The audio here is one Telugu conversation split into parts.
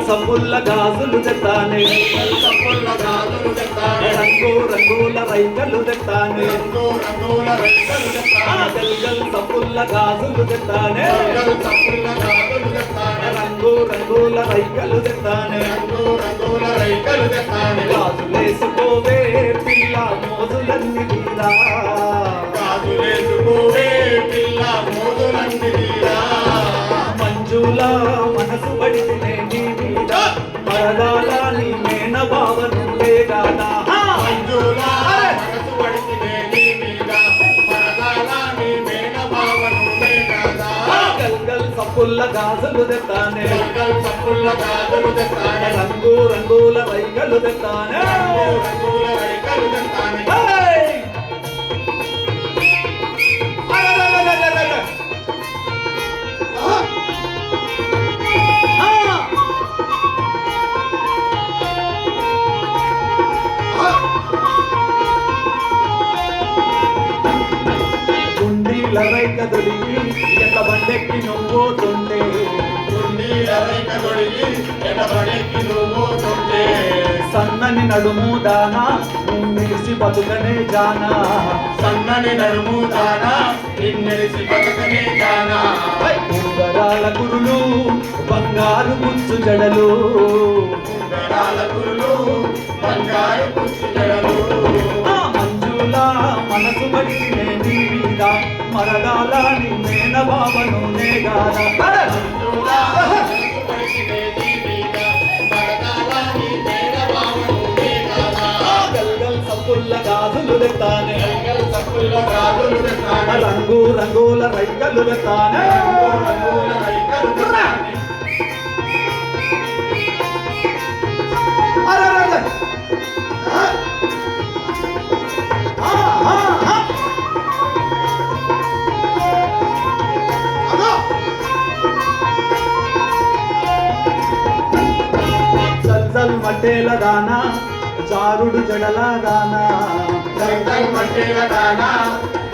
సబ్బుల్ల గాజులు తెత్తానే రంగు రంగుల రైకలు తెత్తానే గల్గల్ సబ్బుల్ల గాజులు తెత్తానే రంగు రంగుల రైకలు తెత్తానే గాజులేసుకోవే పిల్ల మోజులన్నీ తీరా మంజుల మనసు పడితేనే నీ మీద మరదాల నీ మేన భావనులే గాదా గల్గల్ సప్పుల్ల గాజులు తెత్తానే రంగు రంగుల రైగలు తెత్తానే రైక దొరికి ఎట్ల బండెక్కి నువ్వుతుంటే సన్నని నడుము దానా నిన్నెలిసి బతుకనే జానా సన్నని నడుము దానా నిన్నెలిసి బతుకనే జానా ఉంగరాల కురులు బంగారు పుచ్చు జడలు ఉంగరాల కురులు బంగారు పుచ్చు జడలు మంజుల మనసు పడినే నీ మీద మరదాల నీ మేన భావను నేగాదా గల్గల్ సప్పుల్ల గాజులు తెత్తానే రంగు రంగుల రైకలు తెత్తానే మట్టేల దానా చారుడు జడల దానా మట్టేల దానా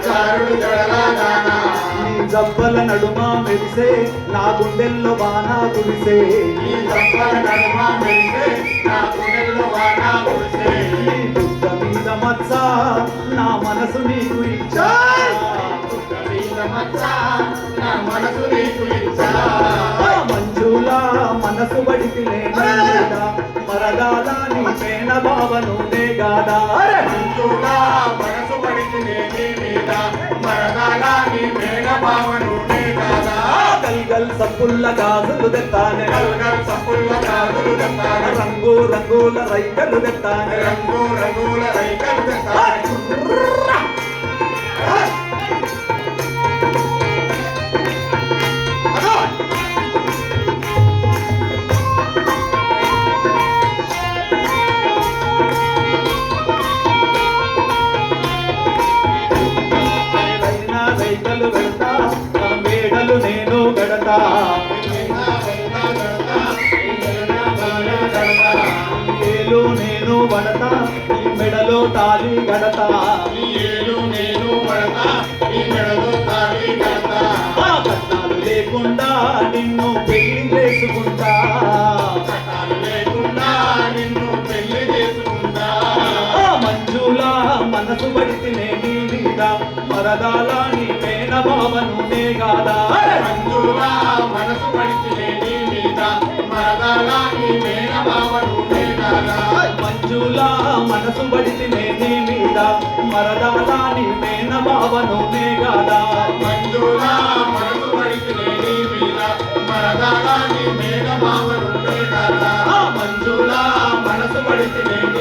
చారుడు జడల దానా నీ జబ్బల నడుమ మెరిసే నా గుండెల్లో బానా కురిసే నీ జబ్బల నడుమ మెరిసే నా గుండెల్లో బానా కురిసే నీ దుఃఖ మీద మచ్చ నా మనసు నీకు ఇచ్చా దుఃఖ మీద మచ్చ నా మనసు నీకు ఇచ్చా మంజుల మనసు పడితిలే మరదాల నీ మేన భావను నేగాదా మంజుల మనసు పడితిలే నీ మీద మరదాల నీ మేన భావను నేగాదా గల్గల్ సప్పుల్ల గాజులు తెత్తానే గల్గల్ సప్పుల్ల గాజులు తెత్తానే రంగు రంగుల రైకలు తెత్తానే రంగు రంగుల రైకలు తెత్తానే రైకలు వెళ్తా మేడలు నేను గడతా ఏలు నేను వడతా ఈ మెడలో తాళి గడతా కట్నాలు లేకుండా నిన్ను పెళ్లి చేసుకుంటా మంజుల మనసు పడితేనే నీ మీద మరదాల నీ మేన భావను నేగాదా మంజుల మనసు పడితేనే నీ మీద మరదాల నీ మేన భావను నేగాదా మంజుల మనసు పడితేనే నీ మీద మరదాల నీ మేన భావను నేగాదా మంజుల మనసు పడితేనే నీ మీద మరదాల నీ మేన భావను నేగాదా మంజుల మనసు పడితేనే